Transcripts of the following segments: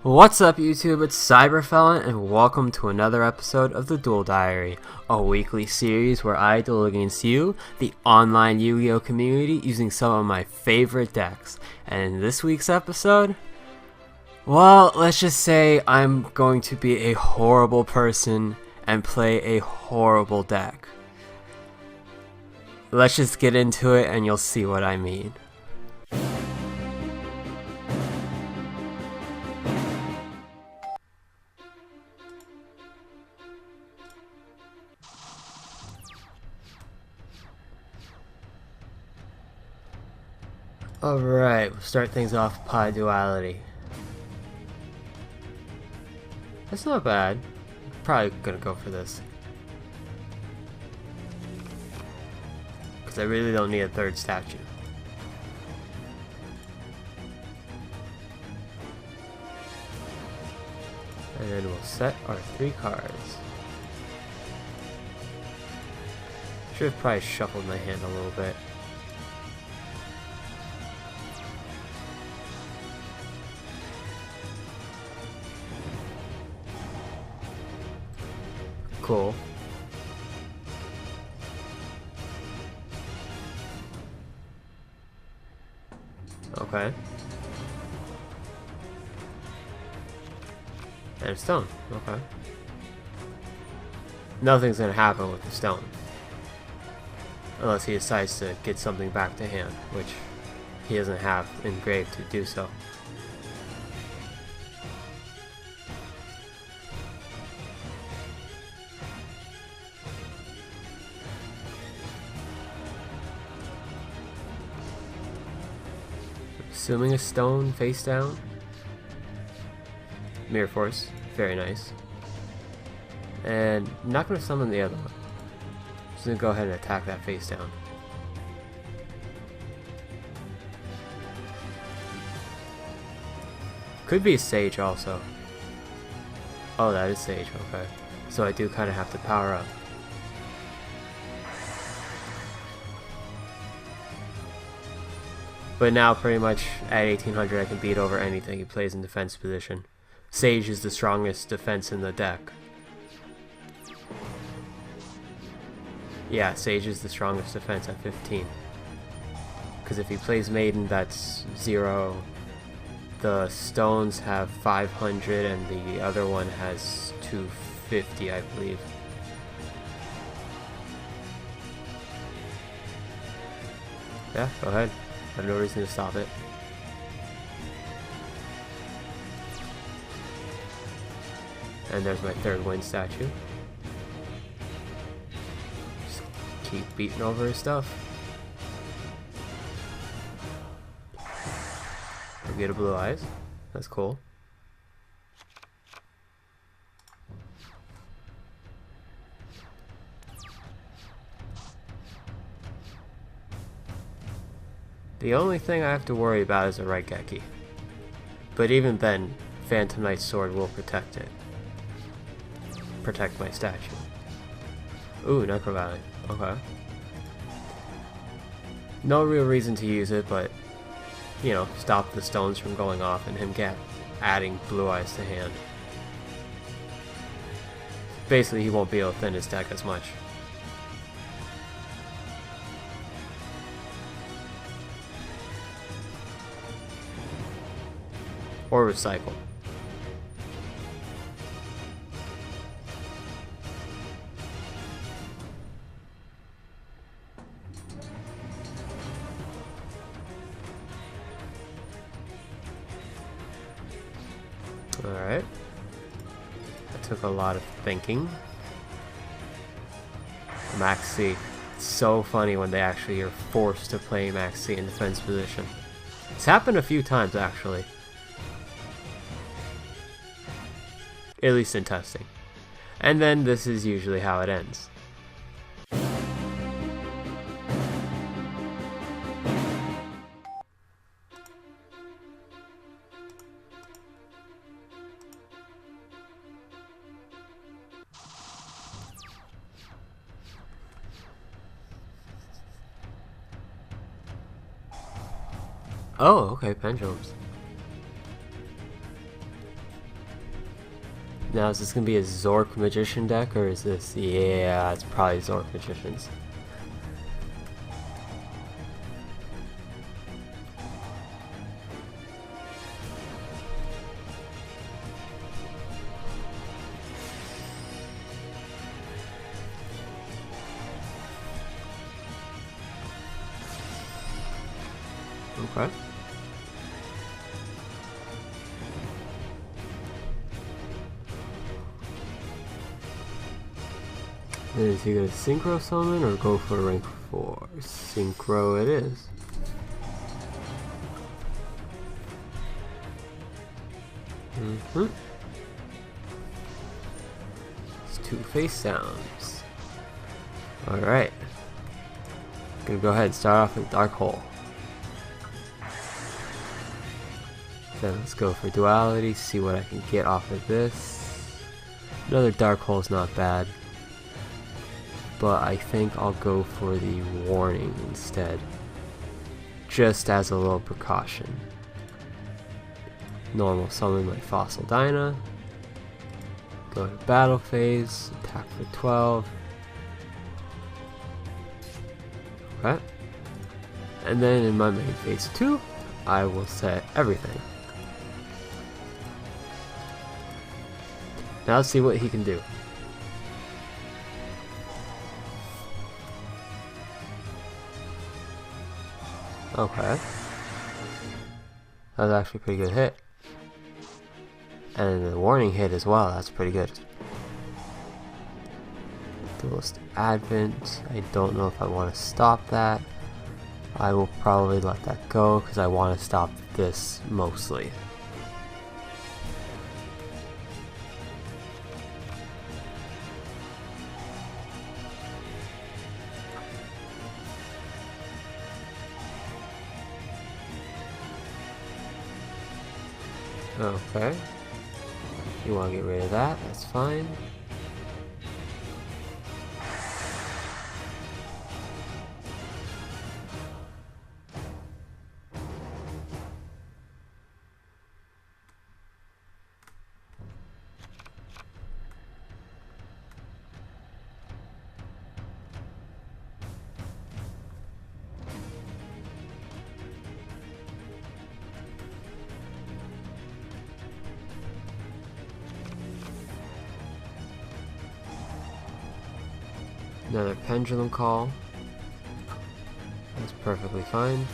What's up YouTube, it's Cyberfelon and welcome to another episode of the Duel Diary, a weekly series where I duel against you, the online Yu-Gi-Oh community, using some of my favorite decks. And in this week's episode, well, let's just say I'm going to be a horrible person and play a horrible deck. Let's just get into it and you'll see what I mean. Alright, we'll start things off with Pi Duality. That's not bad. Probably gonna go for this. Because I really don't need a third statue. And then we'll set our 3 cards. Should have probably shuffled my hand a little bit. Cool. Okay. And a stone. Okay. Nothing's gonna happen with the stone. Unless he decides to get something back to hand, which he doesn't have engraved to do so. Assuming a stone face down. Mirror Force, very nice. And I'm not going to summon the other one. Just going to go ahead and attack that face down. Could be Sage also. Oh, that is Sage, okay. So I do kind of have to power up. But now pretty much at 1800 I can beat over anything he plays in defense position. Sage is the strongest defense in the deck. Yeah, Sage is the strongest defense at 15. Because if he plays Maiden, that's 0. The stones have 500 and the other one has 250, I believe. Yeah, go ahead. I have no reason to stop it. And there's my third wind statue. Just keep beating over his stuff. We'll get a blue eyes. That's cool. The only thing I have to worry about is a right Geki. But even then, Phantom Knight's sword will protect it. Protect my statue. Ooh, Necro Valley. Okay. No real reason to use it, but, you know, stop the stones from going off and him adding blue eyes to hand. Basically, he won't be able to thin his deck as much. Or recycle. Alright. That took a lot of thinking. Max C. It's so funny when they actually are forced to play Max C in defense position. It's happened a few times actually. At least in testing. And then this is usually how it ends. Oh, okay, pendulums. Now, is this gonna be a Zork Magician deck, or is this... Yeah, it's probably Zork Magicians. Okay. Then is he gonna synchro summon or go for rank 4? Synchro it is. It's 2 face downs. Alright. Gonna go ahead and start off with Dark Hole. Then let's go for duality, see what I can get off of this. Another Dark Hole's not bad, but I think I'll go for the warning instead, just as a little precaution. Normal summon my Fossil Dyna, go to battle phase, attack for 12. Okay. And then in my main phase 2, I will set everything. Now let's see what he can do. Okay. That was actually a pretty good hit. And the warning hit as well, that's pretty good. Duelist Advent, I don't know if I want to stop that. I will probably let that go because I want to stop this mostly. Okay. You want to get rid of that, that's fine. Another pendulum call. That's perfectly fine.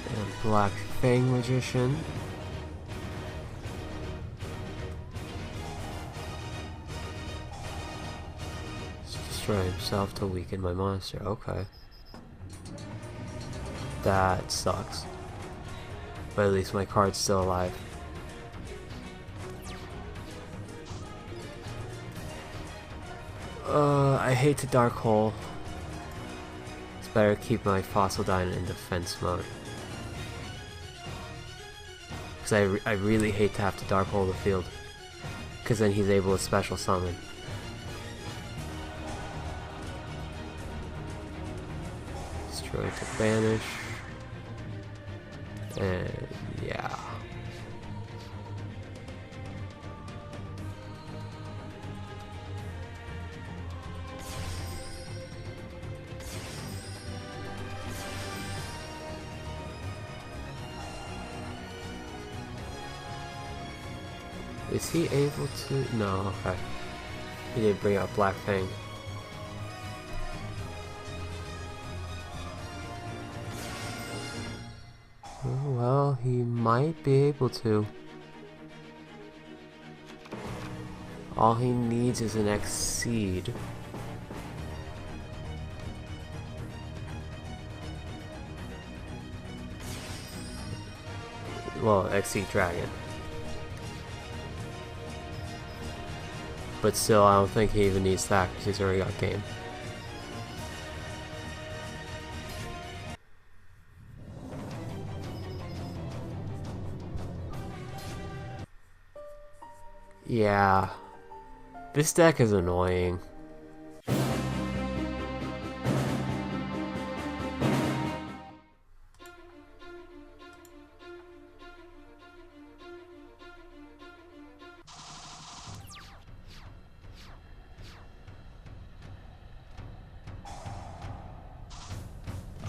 And Black Fang Magician. Let's destroy himself to weaken my monster. Okay. That sucks. But at least my card's still alive. I hate to Dark Hole. It's better to keep my Fossil Dyna in defense mode. Because I really hate to have to Dark Hole the field. Because then he's able to special summon. Destroy to banish. And yeah. Is he able to? No, okay. He did bring out Black Fang. Well, he might be able to. All he needs is an Exceed. Well, Exceed Dragon. But still, I don't think he even needs that because he's already got game. Yeah. This deck is annoying.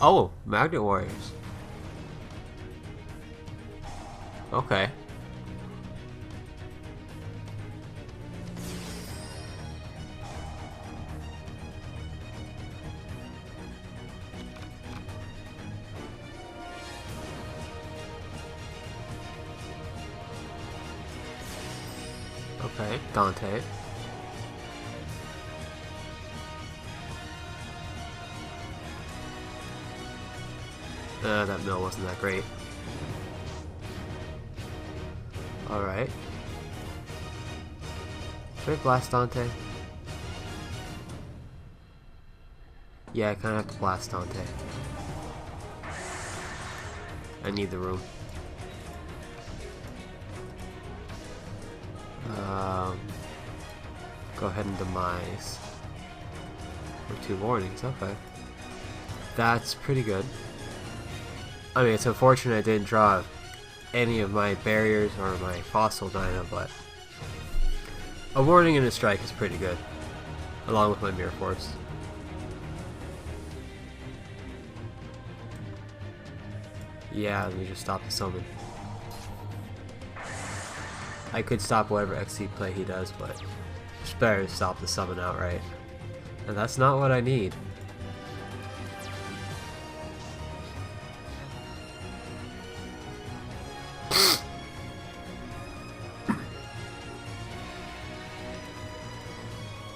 Oh, Magnet Warriors. Okay. Okay, Dante. That mill wasn't that great. Alright. Should I blast Dante? Yeah, I kinda have to blast Dante. I need the room. Go ahead and demise. Or 2 warnings, okay. That's pretty good. I mean, it's unfortunate I didn't draw any of my barriers or my fossil dino, but a warning and a strike is pretty good, along with my mirror force. Yeah, let me just stop the summon. I could stop whatever XC play he does, but it's better to stop the summon outright. And that's not what I need.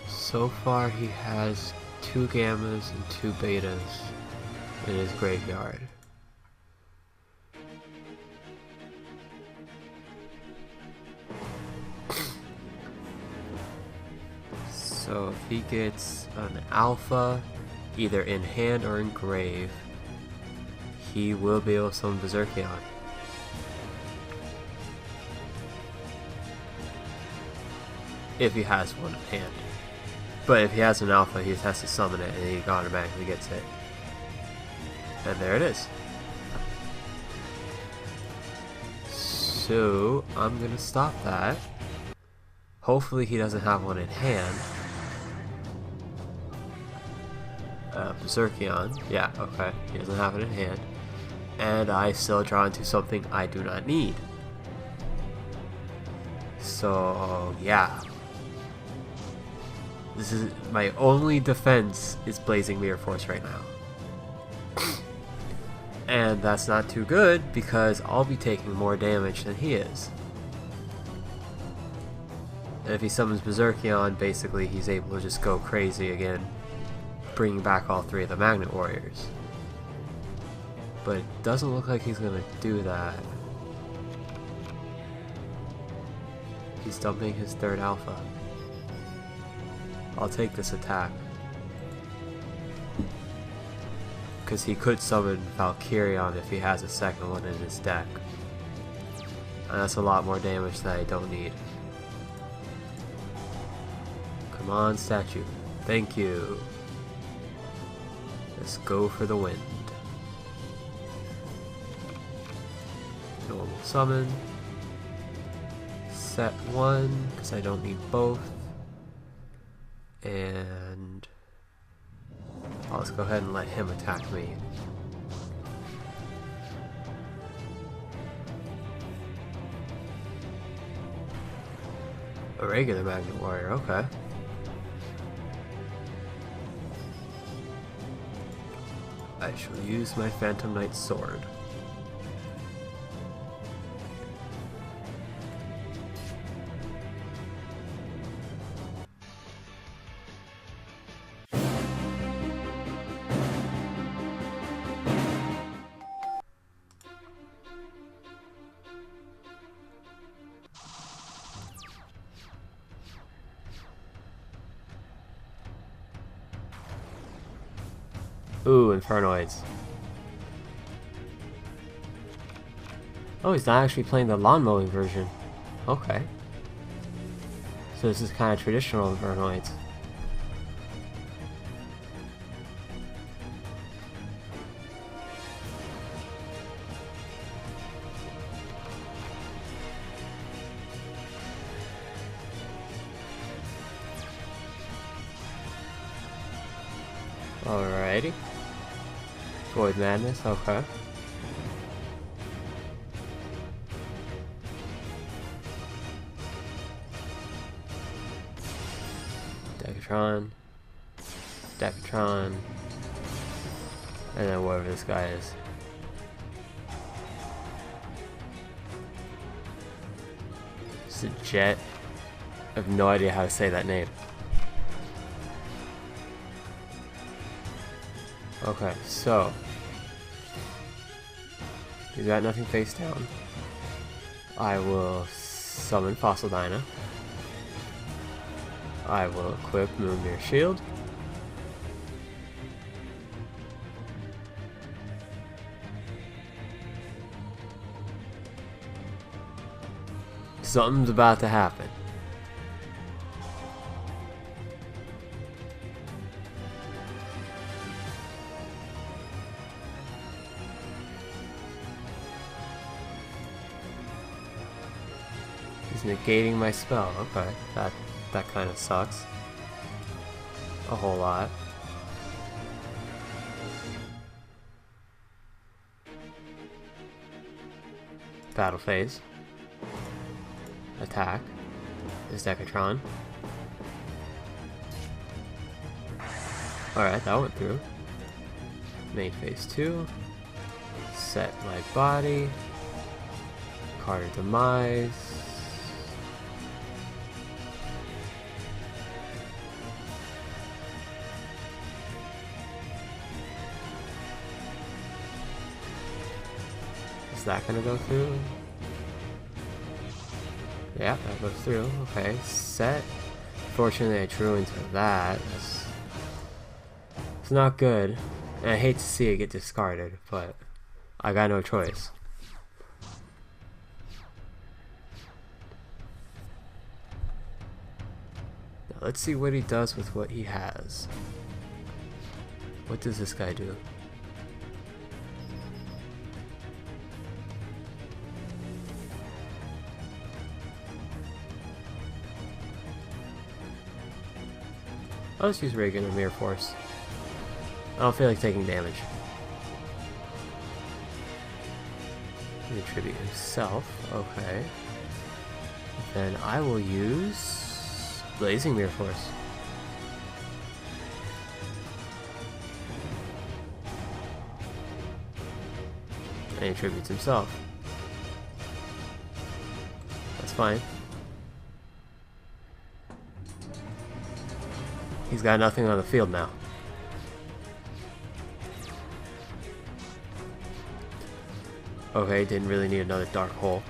So far he has 2 gammas and 2 betas in his graveyard. So if he gets an alpha, either in hand or in grave, he will be able to summon Berserkion. If he has one in hand. But if he has an alpha, he just has to summon it and he automatically gets it. And there it is. So I'm gonna stop that. Hopefully he doesn't have one in hand. Berserkion. Yeah, okay. He doesn't have it in hand. And I still draw into something I do not need. So, yeah. This is my only defense is Blazing Mirror Force right now. And that's not too good because I'll be taking more damage than he is. And if he summons Berserkion, basically he's able to just go crazy again, bringing back all 3 of the Magnet Warriors. But it doesn't look like he's gonna do that. He's dumping his 3rd alpha. I'll take this attack. Because he could summon Valkyrion if he has a 2nd one in his deck. And that's a lot more damage that I don't need. Come on, statue. Thank you. Let's go for the wind. Normal summon. Set 1, because I don't need both. And let's go ahead and let him attack me. A regular Magnet Warrior, okay. I shall use my Phantom Knight's sword. Ooh, Infernoids. Oh, he's not actually playing the lawn mowing version. Okay. So this is kind of traditional Infernoids. Alrighty. Void Madness, okay. Decatron. Decatron. And then whatever this guy is. It's a jet. I have no idea how to say that name. Okay, so you got nothing face down. I will summon Fossil Dyna. I will equip Moonmere Shield. Something's about to happen. He's negating my spell. Okay, that kind of sucks. A whole lot. Battle phase. Attack. Is Decatron. Alright, that went through. Main phase 2. Set my body. Card demise. Is that gonna go through? Yeah, that goes through. Okay, set. Fortunately, I drew into that. It's not good. And I hate to see it get discarded, but I got no choice. Now let's see what he does with what he has. What does this guy do? I'll just use Reagan and Mirror Force. I don't feel like taking damage. Retribute himself, okay. Then I will use Blazing Mirror Force. And he tributes himself. That's fine. He's got nothing on the field now. Okay, didn't really need another dark hole.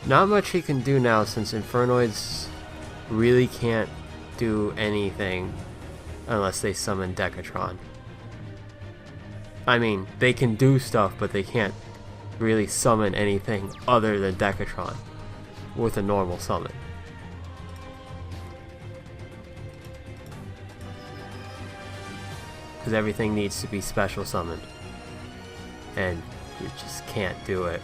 Not much he can do now since Infernoids really can't do anything unless they summon Decatron. I mean, they can do stuff, but they can't really summon anything other than Decatron with a normal summon. Because everything needs to be special summoned. And you just can't do it.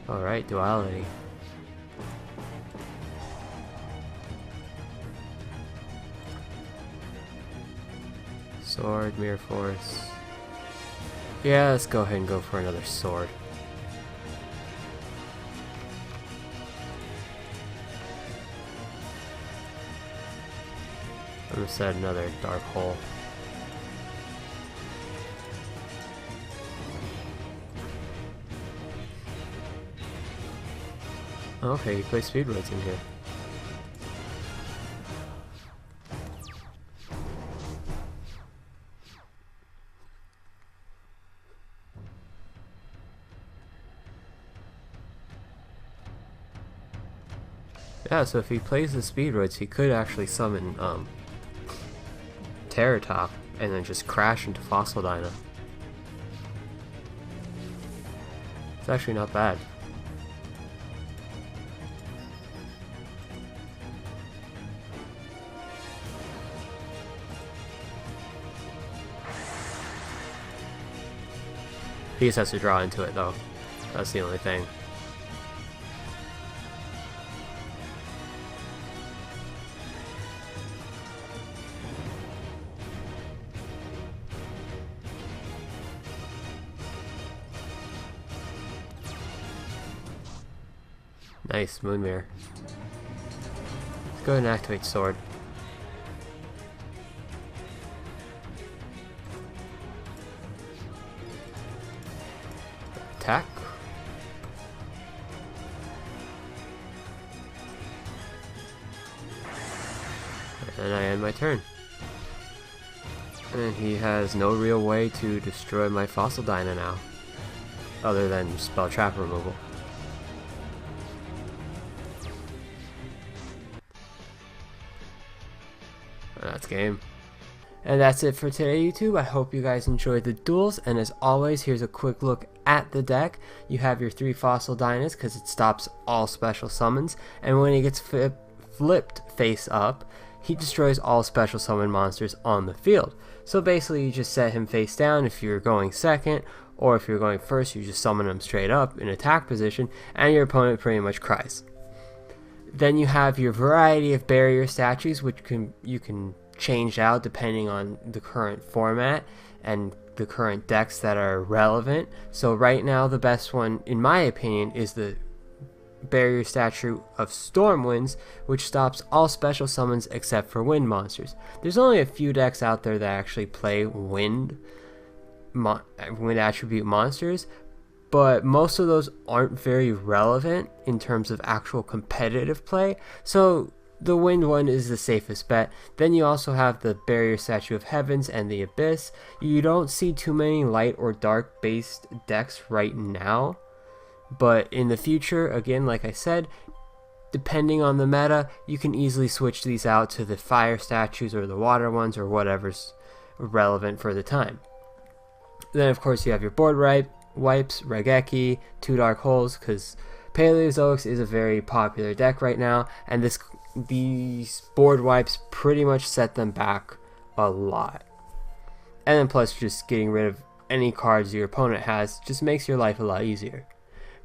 Alright, duality. Sword, Mirror Force. Yeah, let's go ahead and go for another sword. I'm gonna set another dark hole. Okay, you play Speedroids in here. Yeah, so if he plays the Speedroids, he could actually summon Terratop and then just crash into Fossil Dyna. It's actually not bad. He just has to draw into it though. That's the only thing. Nice, Moon Mirror. Let's go ahead and activate Sword. Attack. And I end my turn. And he has no real way to destroy my Fossil Dyna now, other than spell trap removal. That's game. And that's it for today, YouTube. I hope you guys enjoyed the duels, and as always, here's a quick look at the deck. You have your 3 Fossil Dynas because it stops all special summons, and when he gets flipped face up, he destroys all special summon monsters on the field. So basically you just set him face down if you're going second, or if you're going first, you just summon him straight up in attack position, and your opponent pretty much cries. Then you have your variety of barrier statues, which you can change out depending on the current format and the current decks that are relevant. So right now the best one, in my opinion, is the barrier statue of Stormwinds, which stops all special summons except for wind monsters. There's only a few decks out there that actually play wind attribute monsters, but most of those aren't very relevant in terms of actual competitive play, so the wind one is the safest bet. Then you also have the barrier statue of Heavens and the Abyss. You don't see too many light or dark based decks right now, but in the future, again, like I said, depending on the meta, you can easily switch these out to the fire statues or the water ones or whatever's relevant for the time. Then of course you have your board wipes, Raigeki, 2 Dark Holes, because Paleozoics is a very popular deck right now, and these board wipes pretty much set them back a lot. And then plus just getting rid of any cards your opponent has just makes your life a lot easier.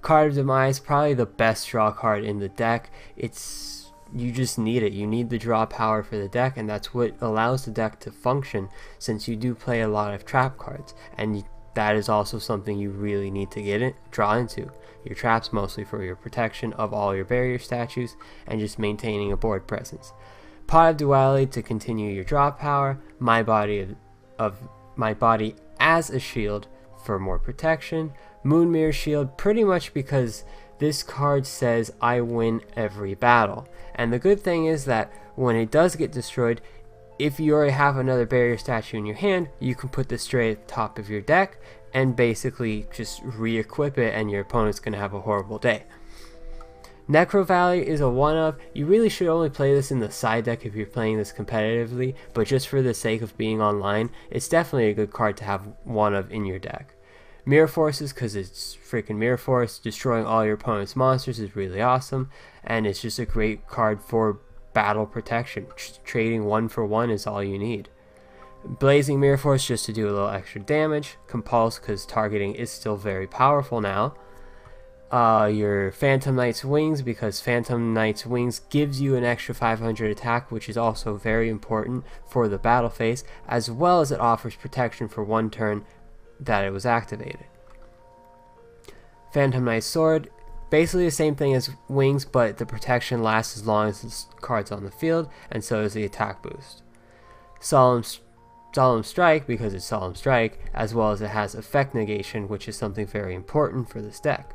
Card of Demise, probably the best draw card in the deck. You just need it. You need the draw power for the deck, and that's what allows the deck to function, since you do play a lot of trap cards, and that is also something you really need to draw into. Your traps mostly for your protection of all your barrier statues and just maintaining a board presence. Pot of Duality to continue your draw power. My body as a shield for more protection. Moon Mirror Shield pretty much because this card says I win every battle. And the good thing is that when it does get destroyed, if you already have another barrier statue in your hand, you can put this straight at the top of your deck and basically just re-equip it, and your opponent's going to have a horrible day. Necro Valley is a one-of. You really should only play this in the side deck if you're playing this competitively, but just for the sake of being online, it's definitely a good card to have one-of in your deck. Mirror Forces, because it's freaking Mirror Force, destroying all your opponent's monsters is really awesome, and it's just a great card for battle protection. Trading 1 for 1 is all you need. Blazing Mirror Force just to do a little extra damage. Compulse, because targeting is still very powerful now. Your Phantom Knight's Wings, because Phantom Knight's Wings gives you an extra 500 attack, which is also very important for the battle phase, as well as it offers protection for 1 turn that it was activated. Phantom Knight's Sword, basically the same thing as Wings, but the protection lasts as long as the card's on the field, and so does the attack boost. Solemn Strike, because it's Solemn Strike, as well as it has effect negation, which is something very important for this deck.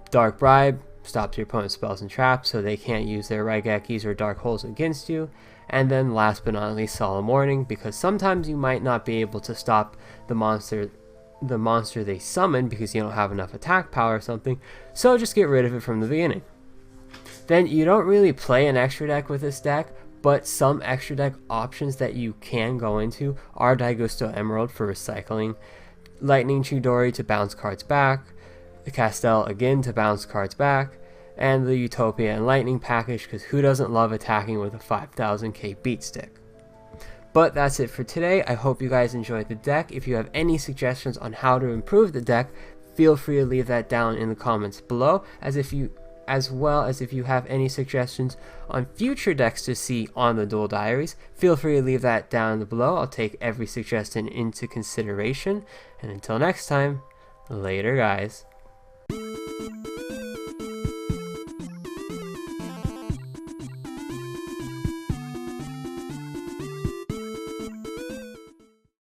Dark Bribe stops your opponent's spells and traps, so they can't use their Raigekis or Dark Holes against you. And then last but not least, Solemn Warning, because sometimes you might not be able to stop the monster they summon because you don't have enough attack power or something, so just get rid of it from the beginning. Then you don't really play an extra deck with this deck, but some extra deck options that you can go into are Daigusto Emerald for recycling, Lightning Chidori to bounce cards back, the Castel again to bounce cards back, and the Utopia and Lightning package, because who doesn't love attacking with a 5000k beat stick? But that's it for today. I hope you guys enjoyed the deck. If you have any suggestions on how to improve the deck, feel free to leave that down in the comments below, as well as if you have any suggestions on future decks to see on the Duel Diaries, feel free to leave that down below. I'll take every suggestion into consideration. And until next time, later guys.